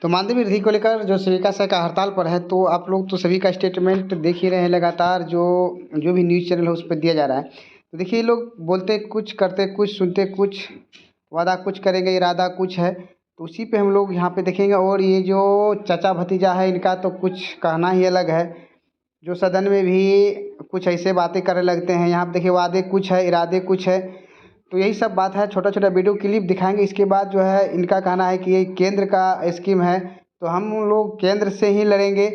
तो मानदेय वृद्धि को लेकर जो सेविका सहायिका हड़ताल पर है, तो आप लोग तो सभी का स्टेटमेंट देख ही रहे हैं लगातार, जो जो भी न्यूज़ चैनल है उस पर दिया जा रहा है। तो देखिए, ये लोग बोलते कुछ, करते कुछ, सुनते कुछ, वादा कुछ करेंगे, इरादा कुछ है। तो उसी पे हम लोग यहाँ पे देखेंगे। और ये जो चाचा भतीजा है, इनका तो कुछ कहना ही अलग है। जो सदन में भी कुछ ऐसे बातें करने लगते हैं, यहाँ पे देखिए वादे कुछ है, इरादे कुछ है। तो यही सब बात है, छोटा छोटा वीडियो क्लिप दिखाएंगे। इसके बाद जो है इनका कहना है कि ये केंद्र का स्कीम है, तो हम लोग केंद्र से ही लड़ेंगे।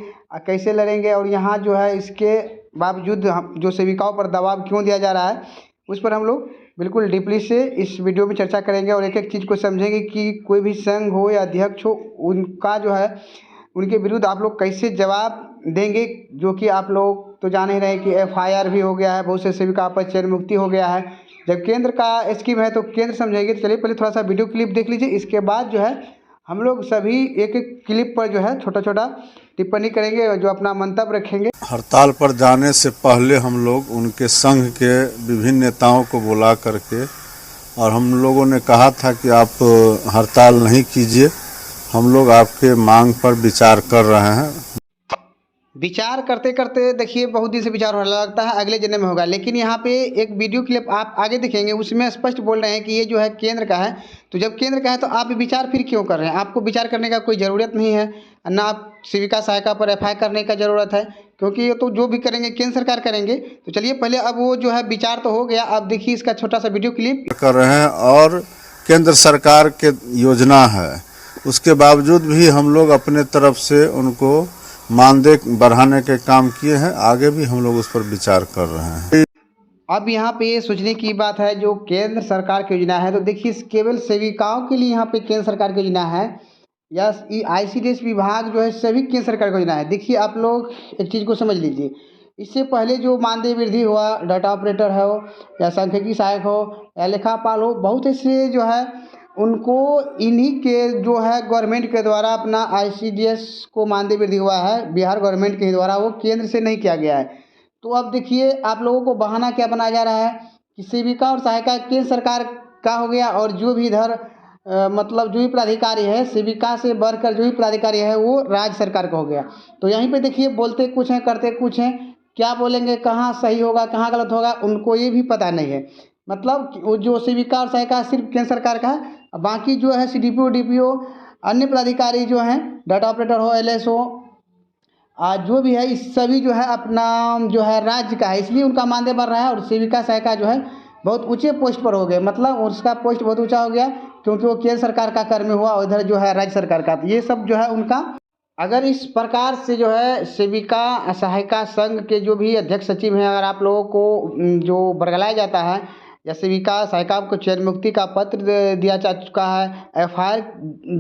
कैसे लड़ेंगे, और यहाँ जो है इसके बावजूद हम जो सेविकाओं पर दबाव क्यों दिया जा रहा है, उस पर हम लोग बिल्कुल डीपली से इस वीडियो में चर्चा करेंगे। और एक एक चीज़ को समझेंगे कि कोई भी संघ हो या अध्यक्ष हो, उनका जो है उनके विरुद्ध आप लोग कैसे जवाब देंगे। जो कि आप लोग तो जान ही रहे हैं कि FIR भी हो गया है, बहुत से सेविका पर चयन मुक्ति हो गया है। जब केंद्र का स्कीम है तो केंद्र समझेंगे। तो चलिए पहले थोड़ा सा वीडियो क्लिप देख लीजिए, इसके बाद जो है हम लोग सभी एक एक क्लिप पर जो है छोटा छोटा टिप्पणी करेंगे और जो अपना मंतव्य रखेंगे। हड़ताल पर जाने से पहले हम लोग उनके संघ के विभिन्न नेताओं को बुला करके और हम लोगों ने कहा था कि आप हड़ताल नहीं कीजिए, हम लोग आपके मांग पर विचार कर रहे हैं। विचार करते करते देखिए बहुत दिन से विचार होने लगता है, अगले जन्म में होगा। लेकिन यहाँ पे एक वीडियो क्लिप आप आगे देखेंगे, उसमें स्पष्ट बोल रहे हैं कि ये जो है केंद्र का है। तो जब केंद्र का है तो आप विचार फिर क्यों कर रहे हैं? आपको विचार करने का कोई ज़रूरत नहीं है, ना आप सेविका सहायिका पर FIR करने का ज़रूरत है, क्योंकि ये तो जो भी करेंगे केंद्र सरकार करेंगे। तो चलिए पहले अब वो जो है विचार तो हो गया, अब देखिए इसका छोटा सा वीडियो क्लिप कर रहे हैं। और केंद्र सरकार के योजना है, उसके बावजूद भी हम लोग अपने तरफ से उनको मानदेय बढ़ाने के काम किए हैं। आगे भी हम लोग उस पर विचार कर रहे हैं। अब यहाँ पे ये सोचने की बात है, जो केंद्र सरकार की योजना है, तो देखिए केवल सेविकाओं के लिए यहाँ पे केंद्र सरकार की योजना है, या ICDS विभाग जो है सभी केंद्र सरकार की योजना है। देखिए आप लोग एक चीज़ को समझ लीजिए, इससे पहले जो मानदेय वृद्धि हुआ, डाटा ऑपरेटर हो या सांख्यिकी सहायक हो या लेखापाल हो, बहुत ऐसे जो है उनको इन्हीं के जो है गवर्नमेंट के द्वारा अपना ICDS को मानदेय वृद्धि हुआ है, बिहार गवर्नमेंट के द्वारा, वो केंद्र से नहीं किया गया है। तो अब देखिए आप लोगों को बहाना क्या बनाया जा रहा है कि सेविका और सहायिका केंद्र सरकार का हो गया, और जो भी इधर मतलब जो भी प्राधिकारी है, सेविका से बढ़कर जो भी प्राधिकारी है वो राज्य सरकार का हो गया। तो यहीं पे देखिए बोलते कुछ हैं, करते कुछ हैं। क्या बोलेंगे, कहाँ सही होगा, कहाँ गलत होगा, उनको ये भी पता नहीं है। मतलब वो जो सेविका और सहायिका सिर्फ केंद्र सरकार का है, बाकी जो है CDPO DPO अन्य प्राधिकारी जो हैं, डाटा ऑपरेटर हो, LS हो, आज जो भी है, इस सभी जो है अपना जो है राज्य का है, इसलिए उनका मानदेय बढ़ रहा है। और सेविका सहायिका जो है बहुत ऊंचे पोस्ट पर हो गए, मतलब उसका पोस्ट बहुत ऊंचा हो गया, क्योंकि वो केंद्र सरकार का कर्मी हुआ, और इधर जो है राज्य सरकार का। तो ये सब जो है उनका, अगर इस प्रकार से जो है सेविका सहायिका संघ के जो भी अध्यक्ष सचिव हैं, अगर आप लोगों को जो बरगलाया जाता है, या सेविका सहायिका को चयन मुक्ति का पत्र दिया जा चुका है, FIR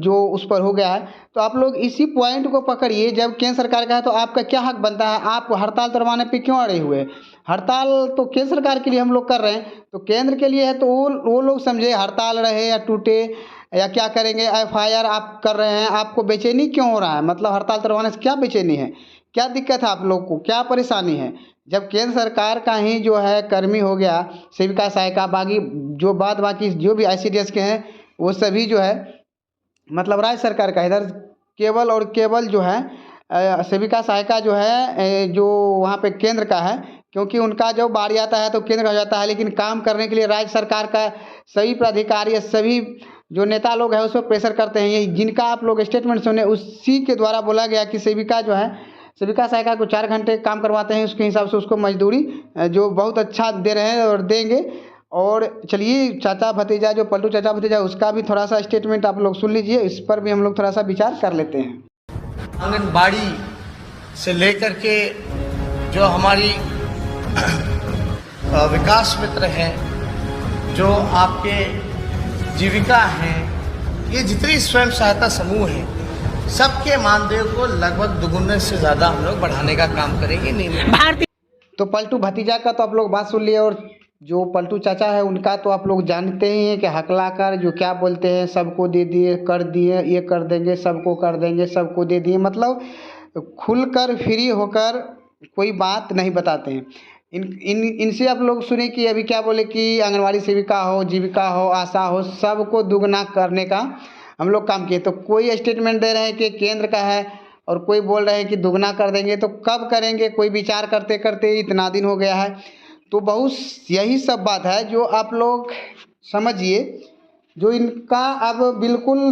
जो उस पर हो गया है, तो आप लोग इसी पॉइंट को पकड़िए। जब केंद्र सरकार का है तो आपका क्या हक बनता है? आप हड़ताल करवाने पे क्यों अड़े हुए? हड़ताल तो केंद्र सरकार के लिए हम लोग कर रहे हैं, तो केंद्र के लिए है तो वो लोग समझे, हड़ताल रहे या टूटे या क्या करेंगे। FIR आप कर रहे हैं, आपको बेचैनी क्यों हो रहा है? मतलब हड़ताल करवाने से क्या बेचैनी है, क्या दिक्कत है आप लोग को, क्या परेशानी है? जब केंद्र सरकार का ही जो है कर्मी हो गया सेविका सहायिका, बाकी जो भी ICDS के हैं वो सभी जो है मतलब राज्य सरकार का, इधर केवल और केवल जो है सेविका सहायिका जो है जो वहाँ पे केंद्र का है, क्योंकि उनका जब बारी आता है तो केंद्र का हो जाता है। लेकिन काम करने के लिए राज्य सरकार का सभी प्राधिकारी, सभी जो नेता लोग हैं उस पर प्रेशर करते हैं। ये जिनका आप लोग स्टेटमेंट सुने, उसी के द्वारा बोला गया कि सेविका जो है, सेविका सहायिका को 4 घंटे काम करवाते हैं, उसके हिसाब से उसको मजदूरी जो बहुत अच्छा दे रहे हैं और देंगे। और चलिए चाचा भतीजा, जो पलटू चाचा भतीजा, उसका भी थोड़ा सा स्टेटमेंट आप लोग सुन लीजिए, इस पर भी हम लोग थोड़ा सा विचार कर लेते हैं। आंगनबाड़ी से लेकर के जो हमारी विकास मित्र हैं, जो आपके जीविका हैं, ये जितनी स्वयं सहायता समूह हैं, सबके मानदेय को लगभग दुगुने से ज़्यादा हम लोग बढ़ाने का काम करेंगे। नहीं तो पलटू भतीजा का तो आप लोग बात सुन लिए, और जो पलटू चाचा है उनका तो आप लोग जानते ही हैं कि हकला कर जो क्या बोलते हैं, सबको दे दिए, कर दिए, ये कर देंगे, सबको कर देंगे, सबको दे दिए, मतलब खुलकर फ्री होकर कोई बात नहीं बताते हैं। इनसे आप लोग सुने कि अभी क्या बोले कि आंगनवाड़ी सेविका हो, जीविका हो, आशा हो, सबको दुगना करने का हम लोग काम किए। तो कोई स्टेटमेंट दे रहे हैं कि केंद्र का है और कोई बोल रहे हैं कि दुगना कर देंगे, तो कब करेंगे, कोई विचार करते करते इतना दिन हो गया है। तो बहुत यही सब बात है जो आप लोग समझिए, जो इनका अब बिल्कुल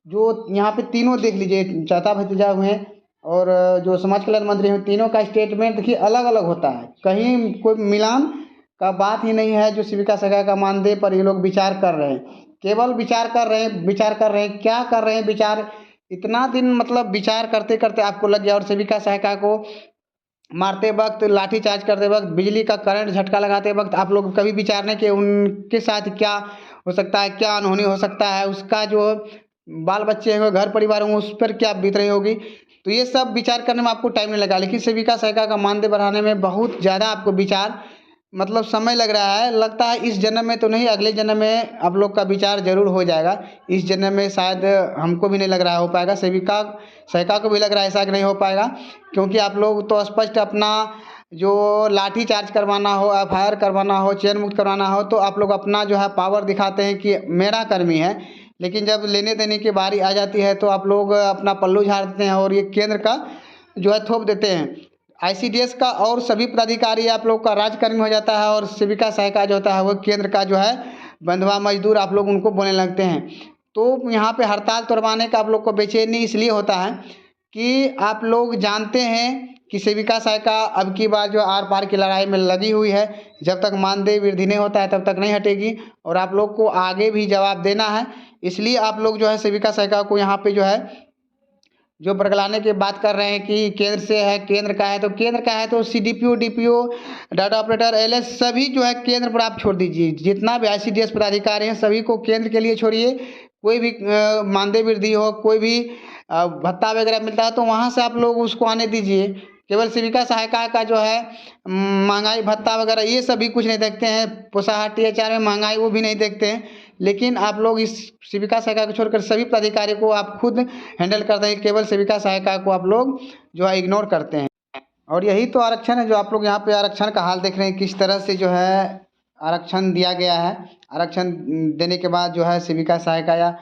जो यहाँ पे तीनों देख लीजिए, चाचा भतीजा हुए और जो समाज कल्याण मंत्री हैं, तीनों का स्टेटमेंट देखिए अलग अलग होता है, कहीं कोई मिलान का बात ही नहीं है। जो सेविका सहायिका का मानदेय पर ये लोग विचार कर रहे हैं, केवल विचार कर रहे हैं, विचार कर रहे हैं, क्या कर रहे हैं विचार, इतना दिन मतलब विचार करते करते आपको लग गया। और सेविका सहायिका को मारते वक्त, लाठी चार्ज करते वक्त, बिजली का करंट झटका लगाते वक्त आप लोग कभी विचार नहीं कि उनके साथ क्या हो सकता है, क्या अनहोनी हो सकता है, उसका जो बाल बच्चे हैं, घर परिवार होंगे, उस पर क्या बीत रही होगी। तो ये सब विचार करने में आपको टाइम नहीं लगा, लेकिन सेविका सहायिका का मानदेय बढ़ाने में बहुत ज़्यादा आपको विचार मतलब समय लग रहा है। लगता है इस जन्म में तो नहीं, अगले जन्म में आप लोग का विचार जरूर हो जाएगा। इस जन्म में शायद हमको भी नहीं लग रहा हो पाएगा, सेविका सहायिका को भी लग रहा है ऐसा कि नहीं हो पाएगा, क्योंकि आप लोग तो स्पष्ट अपना जो लाठी चार्ज करवाना हो, FIR करवाना हो, चेयर मुक्त करवाना हो, तो आप लोग अपना जो है पावर दिखाते हैं कि मेरा कर्मी है। लेकिन जब लेने देने की बारी आ जाती है तो आप लोग अपना पल्लू झाड़ देते हैं और ये केंद्र का जो है थोप देते हैं। ICDS का और सभी पदाधिकारी आप लोग का राजकर्मी हो जाता है, और सेविका सहायिका जो होता है वो केंद्र का जो है बंधुआ मजदूर आप लोग उनको बोलने लगते हैं। तो यहाँ पे हड़ताल तोड़वाने का आप लोग को बेचैनी इसलिए होता है कि आप लोग जानते हैं कि सेविका सहायिका अब की बार जो आर पार की लड़ाई में लगी हुई है। जब तक मानदेय वृद्धि नहीं होता है तब तक नहीं हटेगी, और आप लोग को आगे भी जवाब देना है। इसलिए आप लोग जो है सेविका सहायिका को यहाँ पे जो है जो बरगलाने की बात कर रहे हैं कि केंद्र से है, केंद्र का है, तो केंद्र का है तो CDPO, DPO, data operator, LS सभी जो है केंद्र पर आप छोड़ दीजिए। जितना भी ICDS पदाधिकारी हैं सभी को केंद्र के लिए छोड़िए। कोई भी मानदेय वृद्धि हो, कोई भी भत्ता वगैरह मिलता है तो वहाँ से आप लोग उसको आने दीजिए। केवल सेविका सहायिका का जो है महंगाई भत्ता वगैरह ये सभी कुछ नहीं देखते हैं, पोसाहार THR में महंगाई वो भी नहीं देखते हैं। लेकिन आप लोग इस सेविका सहायिका को छोड़कर सभी पदाधिकारी को आप खुद हैंडल करते हैं, केवल सेविका सहायिका को आप लोग जो है इग्नोर करते हैं। और यही तो आरक्षण है जो आप लोग यहाँ पे आरक्षण का हाल देख रहे हैं, किस तरह से जो है आरक्षण दिया गया है। आरक्षण देने के बाद जो है सेविका सहायिका, या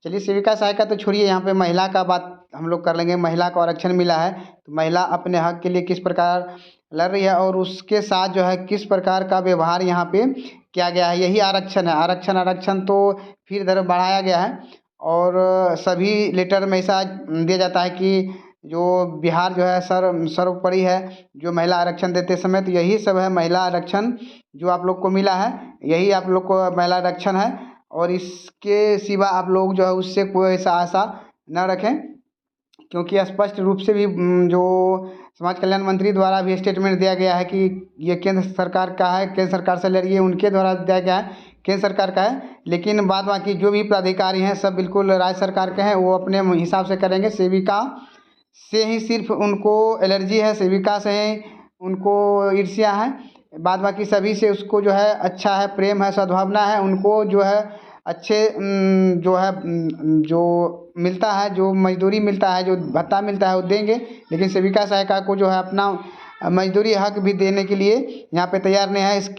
चलिए सेविका सहायिका तो छोड़िए, यहाँ पे महिला का बात हम लोग कर लेंगे। महिला को आरक्षण मिला है तो महिला अपने हक के लिए किस प्रकार लड़ रही है और उसके साथ जो है किस प्रकार का व्यवहार यहाँ पे किया गया है, यही आरक्षण है। आरक्षण तो फिर इधर बढ़ाया गया है, और सभी लेटर में ऐसा दिया जाता है कि जो बिहार जो है सर्वोपरि है जो महिला आरक्षण देते समय। तो यही सब है महिला आरक्षण जो आप लोग को मिला है, यही आप लोग को महिला आरक्षण है। और इसके सिवा आप लोग जो है उससे कोई ऐसा आशा न रखें, क्योंकि स्पष्ट रूप से भी जो समाज कल्याण मंत्री द्वारा भी स्टेटमेंट दिया गया है कि ये केंद्र सरकार का है, केंद्र सरकार से लड़िए, उनके द्वारा दिया गया है, केंद्र सरकार का है। लेकिन बाद बाकी जो भी पदाधिकारी हैं सब बिल्कुल राज्य सरकार के हैं, वो अपने हिसाब से करेंगे। सेविका से ही सिर्फ उनको एलर्जी है, सेविका से ही उनको ईर्ष्या है, बाद बाकी सभी से उसको जो है अच्छा है, प्रेम है, सद्भावना है। उनको जो है अच्छे जो है जो मिलता है, जो मजदूरी मिलता है, जो भत्ता मिलता है वो देंगे। लेकिन सेविका सहायिका को जो है अपना मजदूरी हक भी देने के लिए यहाँ पे तैयार नहीं है। इसके